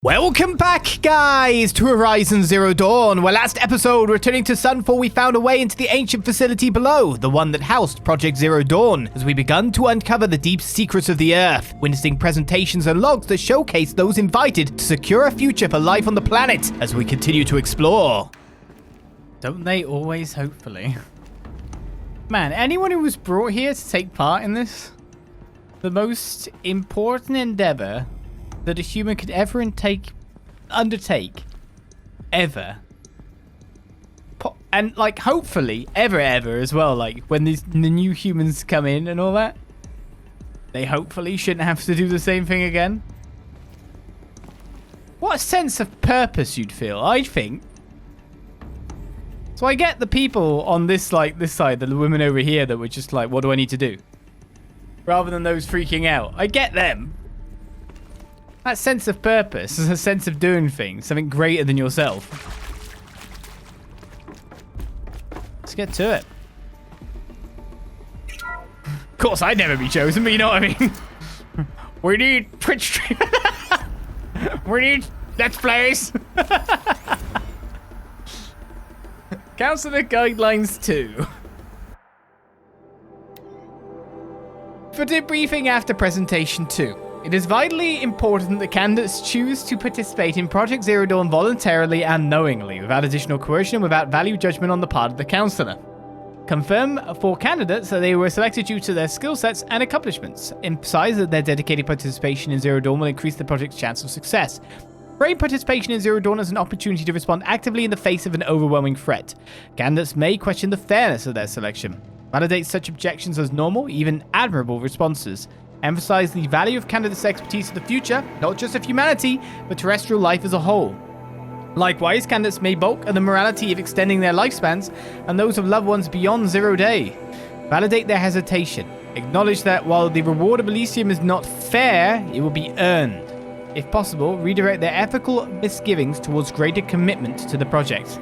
Welcome back, guys, to Horizon Zero Dawn, where last episode, returning to Sunfall, we found a way into the ancient facility below, the one that housed Project Zero Dawn, as we begun to uncover the deep secrets of the Earth, witnessing presentations and logs that showcase those invited to secure a future for life on the planet as we continue to explore. Don't they always, hopefully? Man, anyone who was brought here to take part in this, the most important endeavor that a human could ever undertake, ever. And, like, hopefully, ever as well, like, when the new humans come in and all that, they hopefully shouldn't have to do the same thing again. What a sense of purpose you'd feel, I think. So I get the people on this side, the women over here that were just like, what do I need to do? Rather than those freaking out. I get them. That sense of purpose is a sense of doing things, something greater than yourself. Let's get to it. Of course, I'd never be chosen, but you know what I mean. We need Twitch stream. We need Let's Plays. Counselor Guidelines 2. For debriefing after presentation 2. It is vitally important that candidates choose to participate in Project Zero Dawn voluntarily and knowingly, without additional coercion and without value judgment on the part of the counselor. Confirm for candidates that they were selected due to their skill sets and accomplishments. Emphasize that their dedicated participation in Zero Dawn will increase the project's chance of success. Frame participation in Zero Dawn as an opportunity to respond actively in the face of an overwhelming threat. Candidates may question the fairness of their selection. Validate such objections as normal, even admirable responses. Emphasize the value of candidates' expertise to the future, not just of humanity, but terrestrial life as a whole. Likewise, candidates may balk at the morality of extending their lifespans and those of loved ones beyond 0 day. Validate their hesitation. Acknowledge that while the reward of Elysium is not fair, it will be earned. If possible, redirect their ethical misgivings towards greater commitment to the project.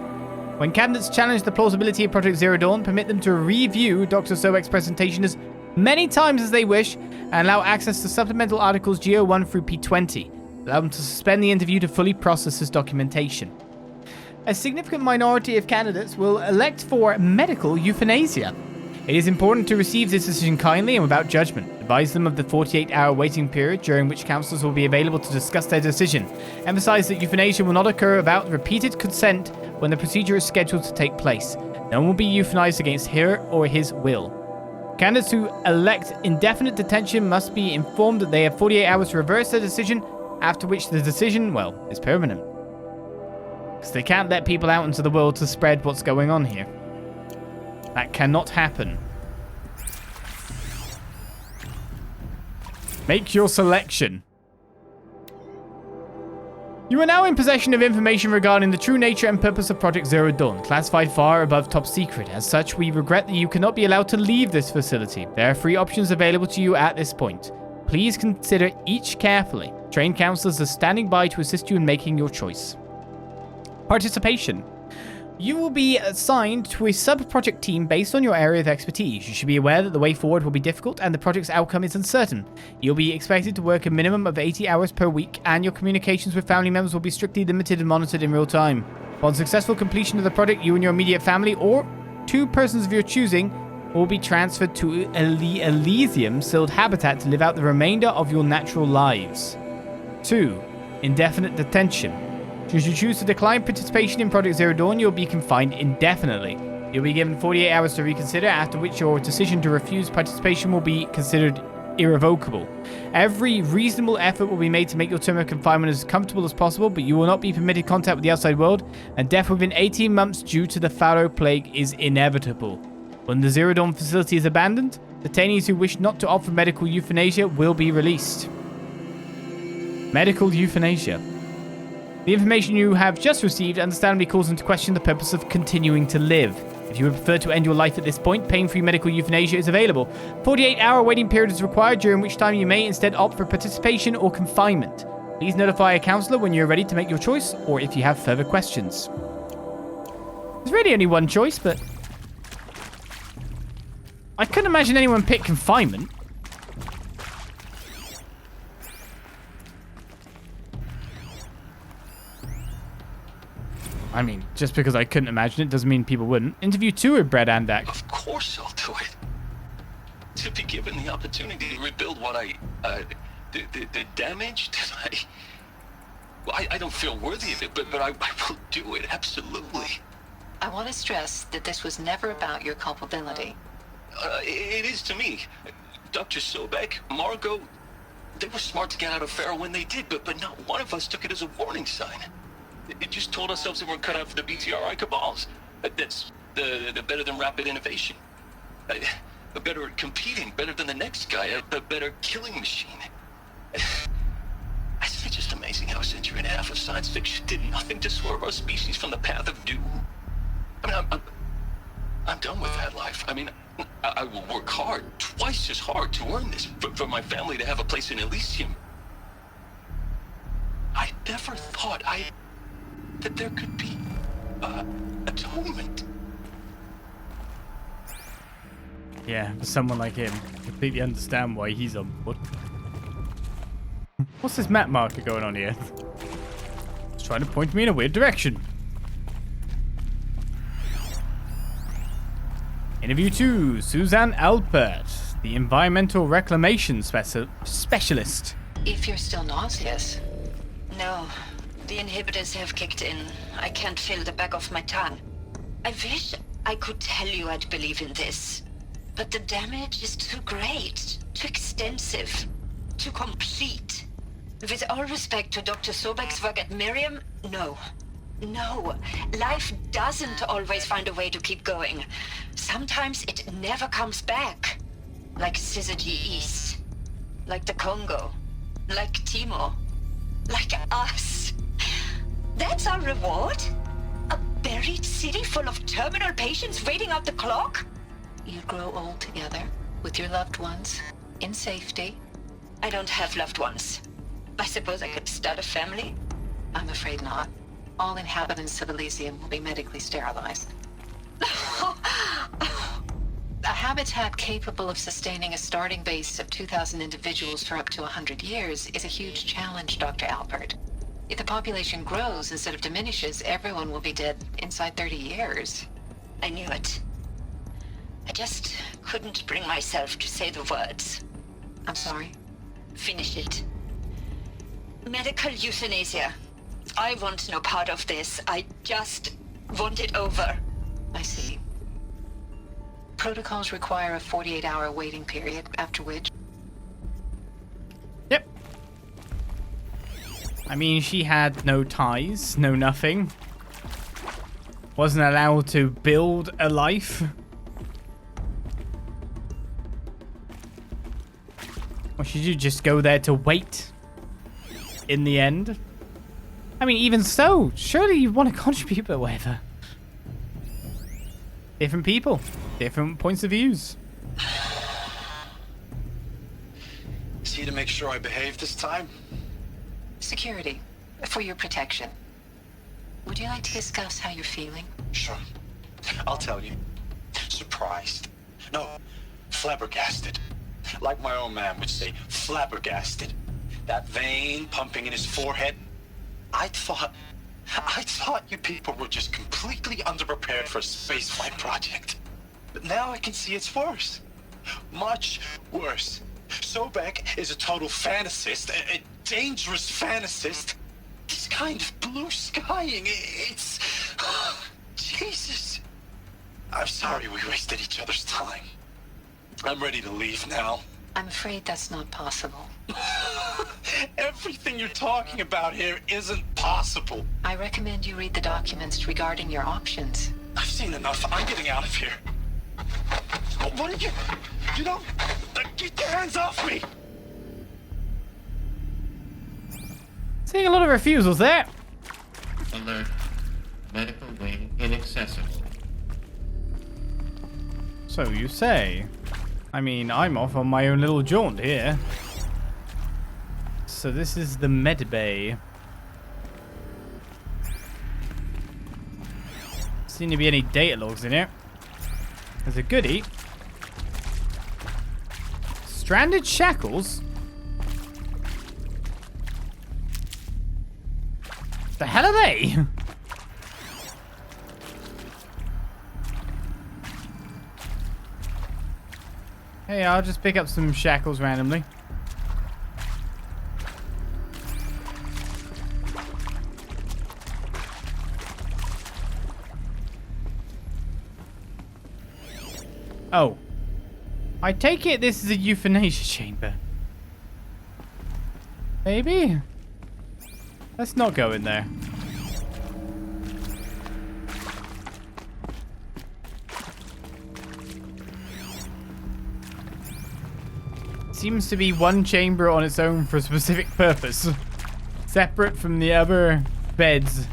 When candidates challenge the plausibility of Project Zero Dawn, permit them to review Dr. Sobek's presentation as many times as they wish, and allow access to supplemental articles GO1 through P20. Allow them to suspend the interview to fully process his documentation. A significant minority of candidates will elect for medical euthanasia. It is important to receive this decision kindly and without judgment. Advise them of the 48-hour waiting period during which counselors will be available to discuss their decision. Emphasize that euthanasia will not occur without repeated consent when the procedure is scheduled to take place. No one will be euthanized against her or his will. Candidates who elect indefinite detention must be informed that they have 48 hours to reverse their decision, after which the decision, well, is permanent. Because they can't let people out into the world to spread what's going on here. That cannot happen. Make your selection. You are now in possession of information regarding the true nature and purpose of Project Zero Dawn, classified far above top secret. As such, we regret that you cannot be allowed to leave this facility. There are 3 options available to you at this point. Please consider each carefully. Trained counselors are standing by to assist you in making your choice. Participation. You will be assigned to a sub-project team based on your area of expertise. You should be aware that the way forward will be difficult and the project's outcome is uncertain. You'll be expected to work a minimum of 80 hours per week, and your communications with family members will be strictly limited and monitored in real time. Upon successful completion of the project, you and your immediate family, or 2 persons of your choosing, will be transferred to Elysium-sealed habitat to live out the remainder of your natural lives. 2. Indefinite detention. Should you choose to decline participation in Project Zero Dawn, you'll be confined indefinitely. You'll be given 48 hours to reconsider, after which your decision to refuse participation will be considered irrevocable. Every reasonable effort will be made to make your term of confinement as comfortable as possible, but you will not be permitted contact with the outside world, and death within 18 months due to the Pharaoh Plague is inevitable. When the Zero Dawn facility is abandoned, detainees who wish not to opt for medical euthanasia will be released. Medical euthanasia. The information you have just received understandably calls into question the purpose of continuing to live. If you would prefer to end your life at this point, pain-free medical euthanasia is available. 48-hour waiting period is required, during which time you may instead opt for participation or confinement. Please notify a counselor when you're ready to make your choice, or if you have further questions. There's really only one choice, but I couldn't imagine anyone pick confinement. I mean, just because I couldn't imagine it doesn't mean people wouldn't. Interview 2 with Brett Andak. Of course I'll do it. To be given the opportunity to rebuild what the damage that I don't feel worthy of it, but I will do it, absolutely. I want to stress that this was never about your culpability. It is to me. Dr. Sobek, Margot, they were smart to get out of Pharaoh when they did, but not one of us took it as a warning sign. It just told ourselves that we're cut out for the BTRI cabals. That's the better than rapid innovation. Better at competing, better than the next guy, a better killing machine. It's just amazing how a century and a half of science fiction did nothing to swerve our species from the path of doom. I mean, I'm done with that life. I mean, I will work hard, twice as hard to earn this, for my family to have a place in Elysium. I never thought that there could be atonement. Yeah, for someone like him, I completely understand why he's on board. What's this map marker going on here? It's trying to point me in a weird direction. Interview 2, Suzanne Alpert, the environmental reclamation specialist. If you're still nauseous. No, the inhibitors have kicked in. I can't feel the back of my tongue. I wish I could tell you I'd believe in this. But the damage is too great, too extensive, too complete. With all respect to Dr. Sobek's work at Miriam, no. No, life doesn't always find a way to keep going. Sometimes it never comes back. Like Syzygy East. Like the Congo. Like Timor. Like us. That's our reward? A buried city full of terminal patients waiting out the clock? You grow old together, with your loved ones, in safety. I don't have loved ones. I suppose I could start a family? I'm afraid not. All inhabitants of Elysium will be medically sterilized. A habitat capable of sustaining a starting base of 2,000 individuals for up to 100 years is a huge challenge, Dr. Alpert. If the population grows instead of diminishes, everyone will be dead inside 30 years. I knew it. I just couldn't bring myself to say the words. I'm sorry. Finish it. Medical euthanasia. I want no part of this. I just want it over. I see. Protocols require a 48-hour waiting period, after which... Yep. I mean, she had no ties, no nothing. Wasn't allowed to build a life. Or should you just go there to wait? In the end? I mean, even so, surely you want to contribute, but whatever. Different people, different points of views. See to make sure I behave this time? Security, for your protection. Would you like to discuss how you're feeling? Sure. I'll tell you. Surprised. No, flabbergasted. Like my own man would say, flabbergasted. That vein pumping in his forehead. I thought you people were just completely underprepared for a spaceflight project. But now I can see it's worse. Much worse. Sobek is a total fantasist, a dangerous fantasist. This kind of blue skying, it's... Jesus. I'm sorry we wasted each other's time. I'm ready to leave now. I'm afraid that's not possible. Everything you're talking about here isn't possible. I recommend you read the documents regarding your options. I've seen enough. I'm getting out of here. What did you... You know... Get your hands off me! Seeing a lot of refusals there. Alert. Medical wing inaccessible. So you say. I mean, I'm off on my own little jaunt here. So this is the med bay. Seem to be any data logs in here. There's a goodie. Stranded shackles? The hell are they? Hey, I'll just pick up some shackles randomly. Oh. I take it this is a euthanasia chamber. Maybe? Let's not go in there. Seems to be one chamber on its own for a specific purpose. Separate from the other beds.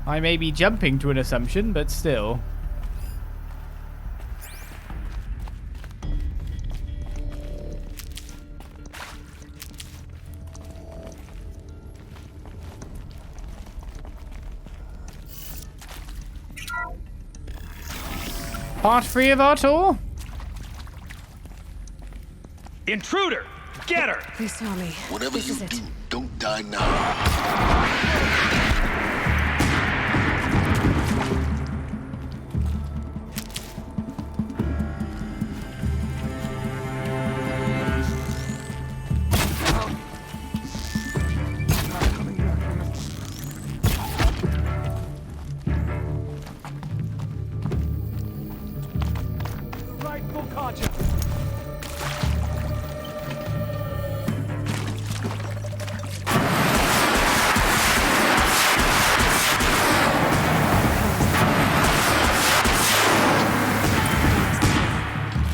I may be jumping to an assumption, but still. Part 3 of our tour? Intruder! Get her! You saw me. Whatever This you is it. do, don't die now. Rightful conscience.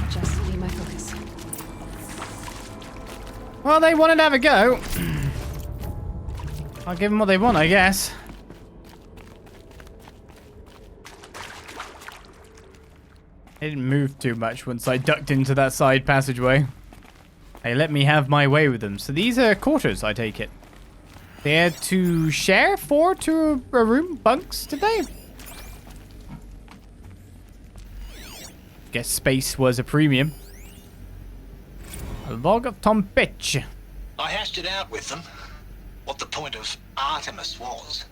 Just be my focus. Well, they wanted to have a go. I'll give them what they want, I guess. They didn't move too much once I ducked into that side passageway. They let me have my way with them. So these are quarters, I take it. They had to share 4 to a room bunks, did they? Guess space was a premium. A log of Tom Pitch. I hashed it out with them, what the point of Artemis was.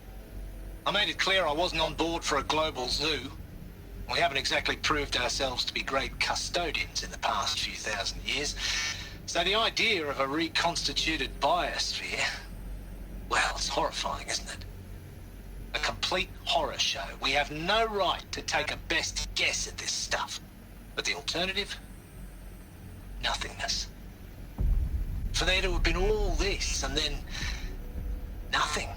I made it clear I wasn't on board for a global zoo. We haven't exactly proved ourselves to be great custodians in the past few thousand years. So the idea of a reconstituted biosphere, well, it's horrifying, isn't it? A complete horror show. We have no right to take a best guess at this stuff. But the alternative? Nothingness. For there to have been all this and then nothing.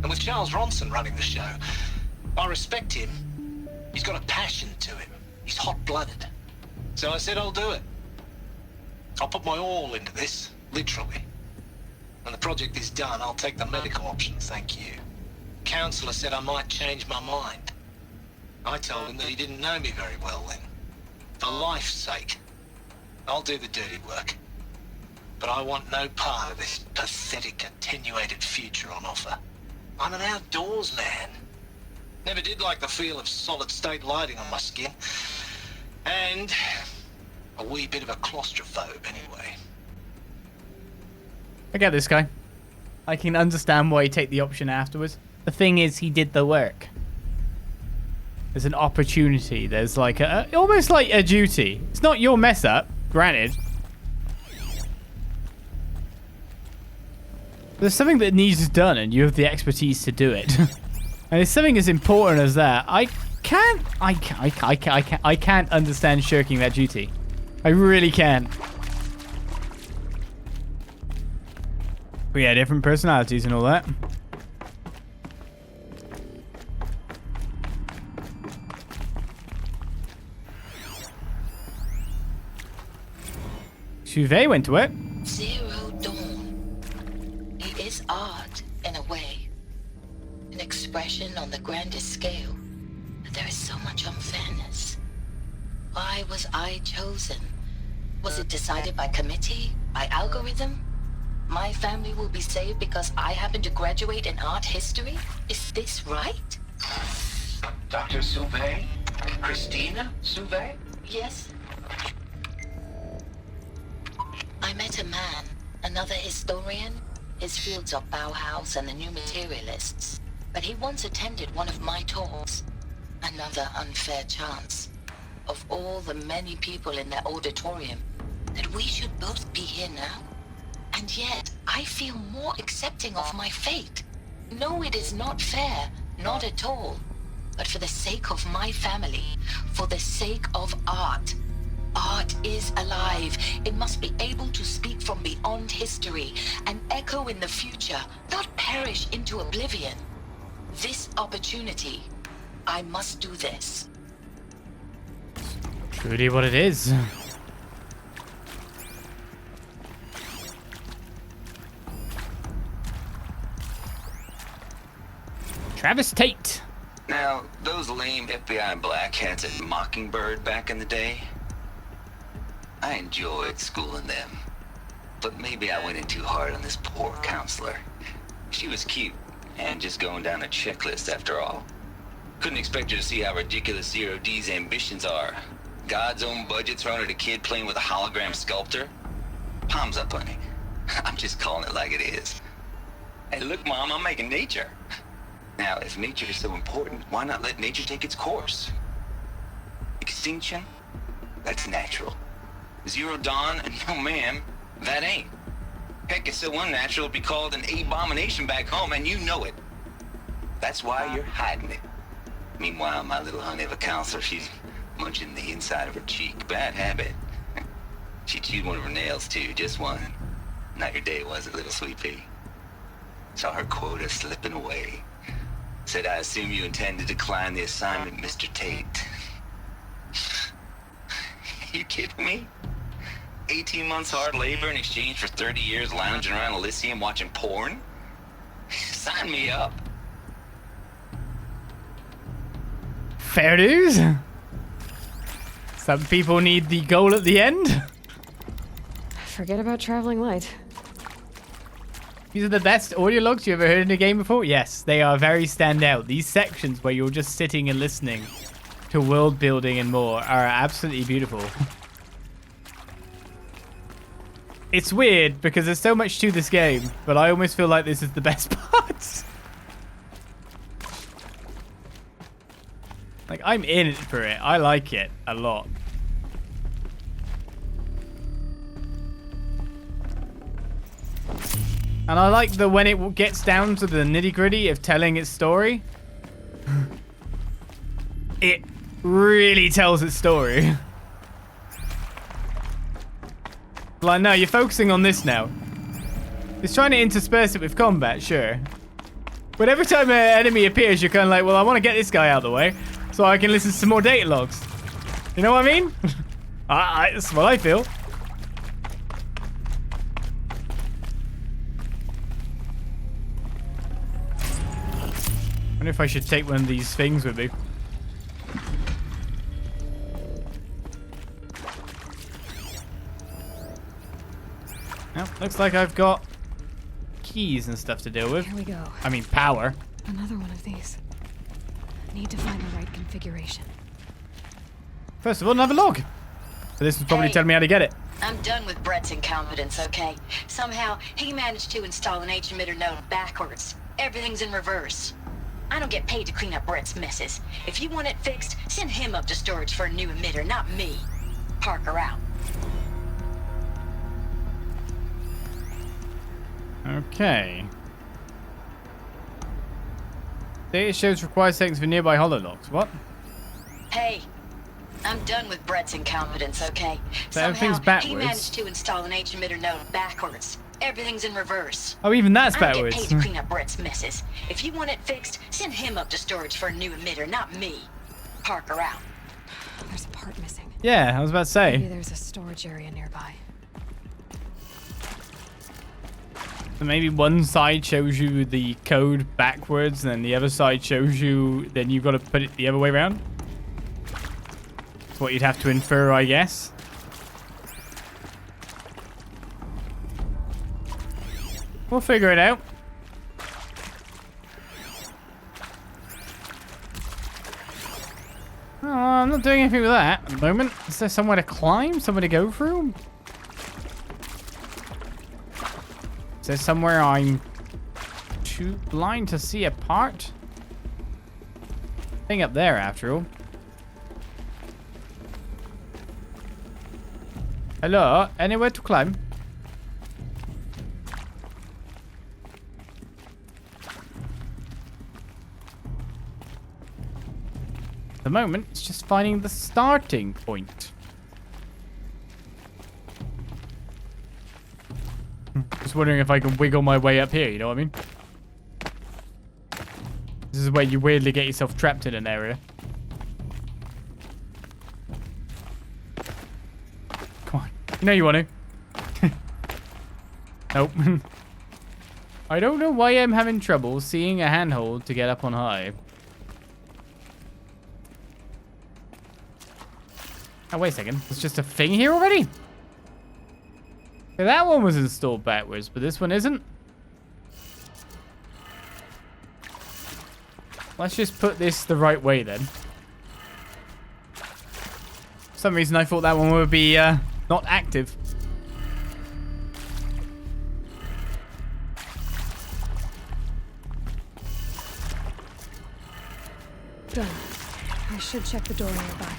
And with Charles Ronson running the show, I respect him. He's got a passion to him. He's hot-blooded. So I said I'll do it. I'll put my all into this, literally. When the project is done, I'll take the medical option, thank you. Counselor said I might change my mind. I told him that he didn't know me very well then. For life's sake, I'll do the dirty work. But I want no part of this pathetic, attenuated future on offer. I'm an outdoors man. Never did like the feel of solid-state lighting on my skin. And a wee bit of a claustrophobe, anyway. I get this guy. I can understand why you take the option afterwards. The thing is, he did the work. There's an opportunity. There's like almost like a duty. It's not your mess up, granted. There's something that needs done, and you have the expertise to do it. And it's something as important as that. I can't understand shirking that duty. I really can't. But yeah, different personalities and all that. Suve went to it. Zero Dawn. It is art, in a way. An expression on the grandest scale. But there is so much unfairness. Why was I chosen? Was it decided by committee? By algorithm? My family will be saved because I happen to graduate in art history? Is this right? Dr. Suve? Christina Suve? Yes. I met a man, another historian. His fields are Bauhaus and the New Materialists. But he once attended one of my talks. Another unfair chance. of all the many people in that auditorium that we should both be here now. And yet, I feel more accepting of my fate. No, it is not fair, not at all. But for the sake of my family, for the sake of art. Art is alive. It must be able to speak from beyond history and echo in the future, not perish into oblivion. This opportunity, I must do this. Truly what it is. Travis Tate. Now, those lame FBI black hats at Mockingbird back in the day, I enjoyed schooling them. But maybe I went in too hard on this poor counselor. She was cute, and just going down a checklist after all. Couldn't expect her to see how ridiculous Zero D's ambitions are. God's own budget thrown at a kid playing with a hologram sculptor? Palms up, honey. I'm just calling it like it is. Hey, look, Mom, I'm making nature. Now, if nature is so important, why not let nature take its course? Extinction? That's natural. Zero Dawn? No, ma'am, that ain't. Heck, it's so unnatural it'd be called an abomination back home, and you know it. That's why you're hiding it. Meanwhile, my little honey of a counselor, she's munching the inside of her cheek. Bad habit. She chewed one of her nails, too, just one. Not your day, was it, little sweet pea? Saw her quota slipping away. Said, I assume you intend to decline the assignment, Mr. Tate. You kidding me? 18 months hard labor in exchange for 30 years lounging around Elysium watching porn? Sign me up. Fair dues. Some people need the goal at the end. Forget about traveling light. These are the best audio logs you ever heard in a game before? Yes, they are very standout. These sections where you're just sitting and listening to world building and more are absolutely beautiful. It's weird because there's so much to this game, but I almost feel like this is the best part. Like, I'm in it for it. I like it a lot. And I like that when it gets down to the nitty-gritty of telling its story, it really tells its story. Like, no, you're focusing on this now. It's trying to intersperse it with combat, sure. But every time an enemy appears, you're kind of like, well, I want to get this guy out of the way so I can listen to some more data logs. You know what I mean? That's what I feel. I wonder if I should take one of these things with me. Well, looks like I've got keys and stuff to deal with. Here we go. I mean, power. Another one of these. Need to find the right configuration. First of all, another log. So this is probably telling me how to get it. I'm done with Brett's incompetence, okay? Somehow, he managed to install an H-emitter node backwards. Everything's in reverse. I don't get paid to clean up Brett's messes. If you want it fixed, send him up to storage for a new emitter, not me. Parker out. Okay. Data shows required settings for nearby holologs. What? Hey, I'm done with Brett's incompetence, okay? So everything's backwards. He managed to install an H-emitter node backwards. Everything's in reverse. Oh, even that's I don't backwards. get paid to clean up Brett's messes. If you want it fixed, send him up to storage for a new emitter, not me. Parker out. There's a part missing. Yeah, I was about to say. Maybe there's a storage area nearby. So maybe one side shows you the code backwards, and then the other side shows you, then you've got to put it the other way around. That's what you'd have to infer, I guess. We'll figure it out. Oh, I'm not doing anything with that at the moment. Is there somewhere to climb? Somewhere to go through? Is there somewhere I'm too blind to see a part? Thing up there, after all. Hello? Anywhere to climb? At the moment, it's just finding the starting point. Just wondering if I can wiggle my way up here, you know what I mean? This is where you weirdly get yourself trapped in an area. Come on. You know you want to. Nope. I don't know why I'm having trouble seeing a handhold to get up on high. Oh, wait a second. There's just a thing here already? Okay, that one was installed backwards, but this one isn't. Let's just put this the right way then. For some reason I thought that one would be not active. Done. I should check the door nearby.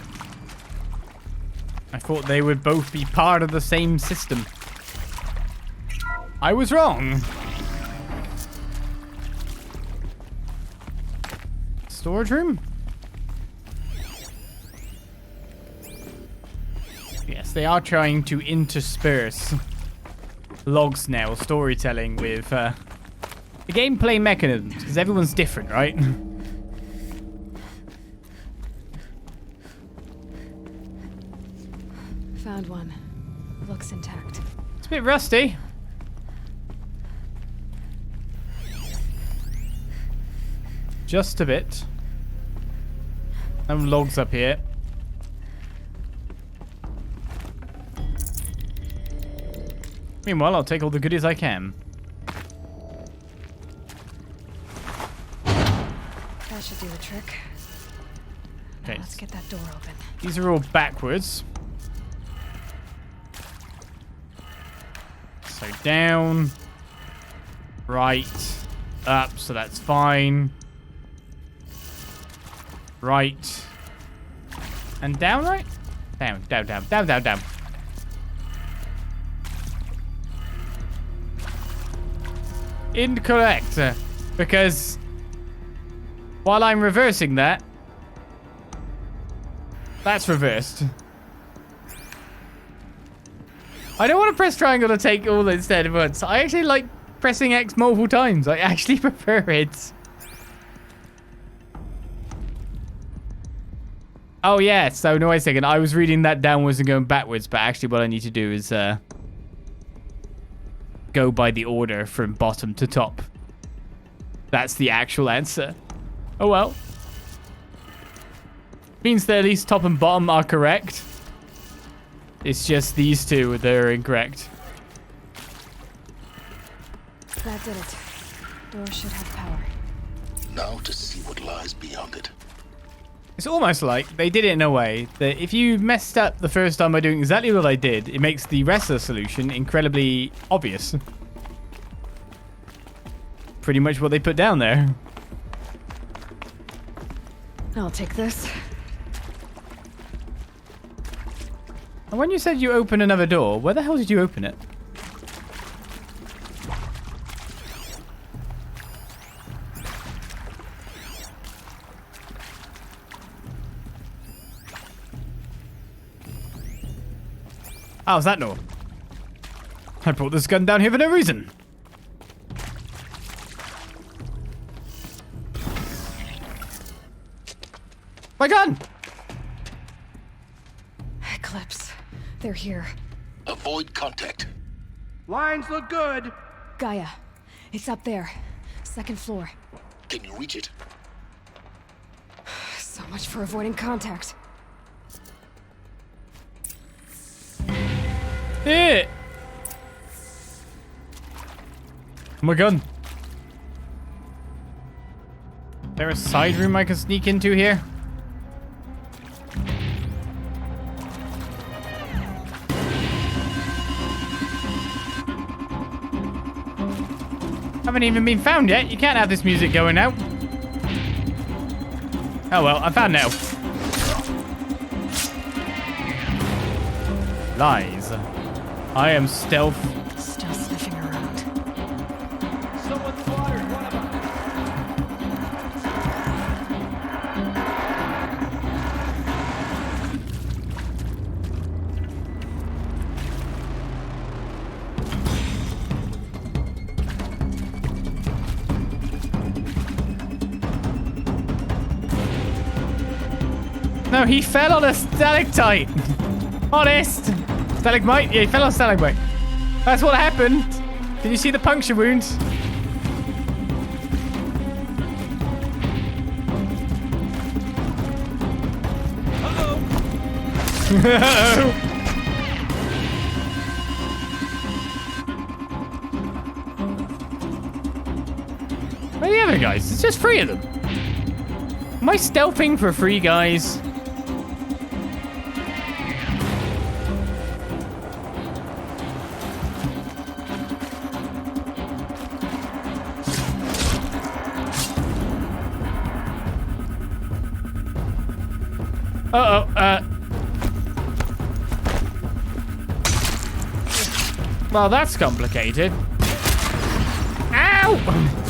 I thought they would both be part of the same system. I was wrong. Storage room? Yes, they are trying to intersperse logs now, storytelling with the gameplay mechanisms, because everyone's different, right? Found one. Looks intact. It's a bit rusty. Just a bit. Some logs up here. Meanwhile, I'll take all the goodies I can. That should do the trick. Now Okay. let's get that door open. These are all backwards. So down, right, up, so that's fine. Right. And down, right? Down, down, down, down, down, down. Incorrect. Because while I'm reversing that, that's reversed. I don't want to press triangle to take all instead of once. I actually like pressing X multiple times. I actually prefer it. Oh, yeah. So, no, wait a second. I was reading that downwards and going backwards, but actually what I need to do is go by the order from bottom to top. That's the actual answer. Oh, well. Means that at least top and bottom are correct. It's just these two that are incorrect. That did it. Door should have power. Now to see what lies beyond it. It's almost like they did it in a way that if you messed up the first time by doing exactly what I did, it makes the rest of the solution incredibly obvious. Pretty much what they put down there. I'll take this. And when you said you open another door, where the hell did you open it? How's that door? I brought this gun down here for no reason. My gun! Eclipse. They're here. Avoid contact. Lines look good. Gaia. It's up there. Second floor. Can you reach it? So much for avoiding contact. Yeah. Oh my gun. Is there a side room I can sneak into here? Haven't even been found yet. You can't have this music going now. Oh well, I found now. Lies. I am stealth. Still sniffing around. Someone slaughtered one of them. No, he fell on a stalactite. Honest. Stalagmite? Yeah, he fell on a stalagmite. That's what happened. Did you see the puncture wounds? Uh-oh. Where are the other guys? It's just 3 of them. Am I stealthing for 3 guys? Well, that's complicated. Ow!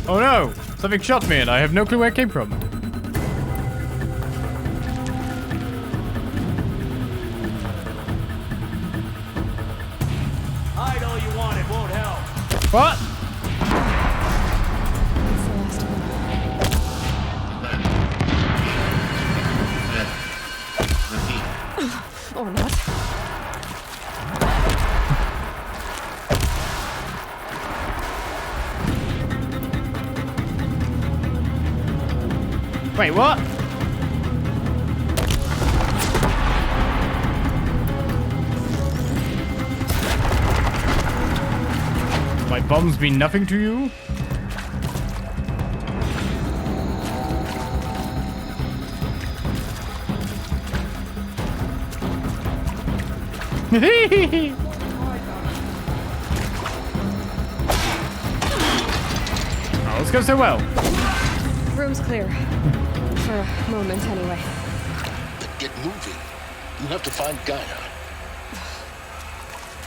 Oh no! Something shot me and I have no clue where it came from. Hide all you want, it won't help. What? That's the last one. Or not. Wait, what? My bombs mean nothing to you? Oh, let's go so well. Room's clear. For a moment, anyway. Then get moving. You have to find Gaia.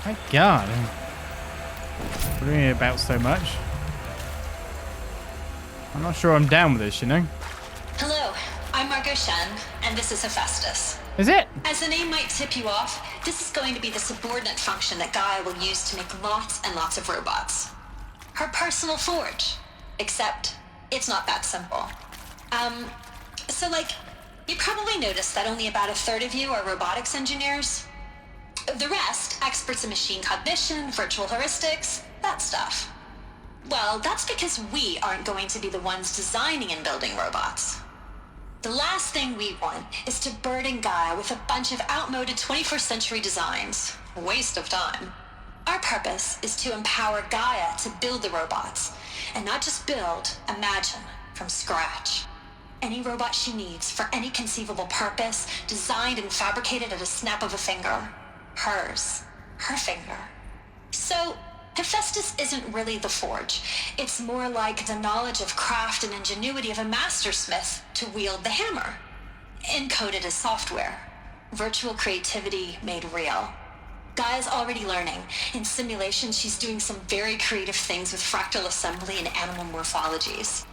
My God. What are you about so much? I'm not sure I'm down with this, you know? Hello, I'm Margot Shen, and this is Hephaestus. Is it? As the name might tip you off, this is going to be the subordinate function that Gaia will use to make lots and lots of robots. Her personal forge. Except, it's not that simple. So you probably noticed that only about 1/3 of you are robotics engineers. The rest, experts in machine cognition, virtual heuristics, that stuff. Well, that's because we aren't going to be the ones designing and building robots. The last thing we want is to burden Gaia with a bunch of outmoded 21st century designs. A waste of time. Our purpose is to empower Gaia to build the robots, and not just build, imagine, from scratch. Any robot she needs for any conceivable purpose, designed and fabricated at a snap of a finger. Hers. Her finger. So, Hephaestus isn't really the forge. It's more like the knowledge of craft and ingenuity of a mastersmith to wield the hammer. Encoded as software. Virtual creativity made real. Gaia's already learning. In simulation, she's doing some very creative things with fractal assembly and animal morphologies.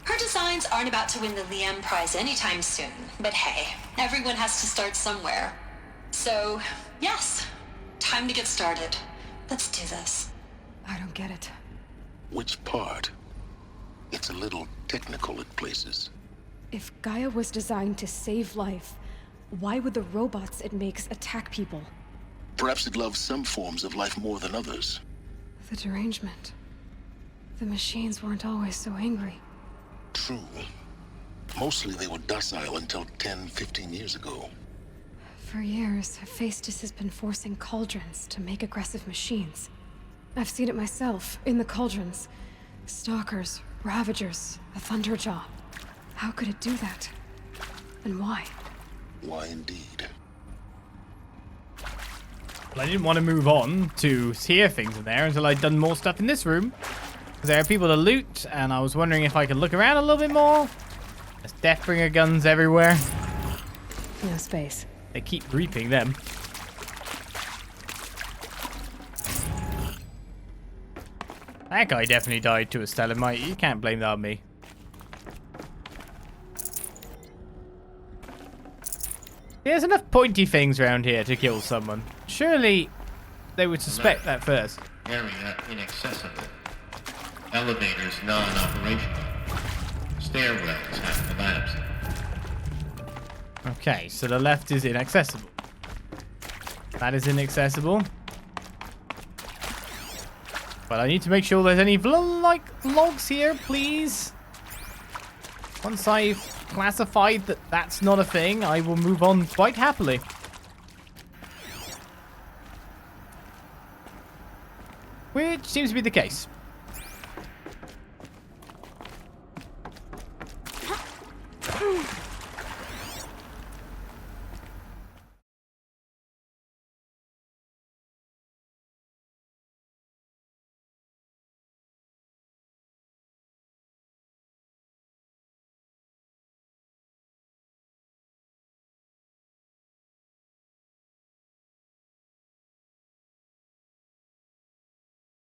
Her designs aren't about to win the Liam Prize anytime soon, but hey, everyone has to start somewhere. So, yes, time to get started. Let's do this. I don't get it. Which part? It's a little technical at places. If Gaia was designed to save life, why would the robots it makes attack people? Perhaps it loves some forms of life more than others. The derangement. The machines weren't always so angry. True. Mostly they were docile until 10, 15 years ago. For years, Hephaestus has been forcing cauldrons to make aggressive machines. I've seen it myself, in the cauldrons. Stalkers, Ravagers, a Thunderjaw. How could it do that? And why? Why indeed? Well, I didn't want to move on to hear things in there until I'd done more stuff in this room. Because there are people to loot, and I was wondering if I could look around a little bit more. There's Deathbringer guns everywhere. No space. They keep reaping them. That guy definitely died to a stalagmite. You can't blame that on me. There's enough pointy things around here to kill someone. Surely they would suspect that first. Area inaccessible. Elevators non-operational. Stairwells have collapsed. Okay, so the left is inaccessible. That is inaccessible. But I need to make sure there's any logs here, please. Once I've classified that that's not a thing, I will move on quite happily. Which seems to be the case.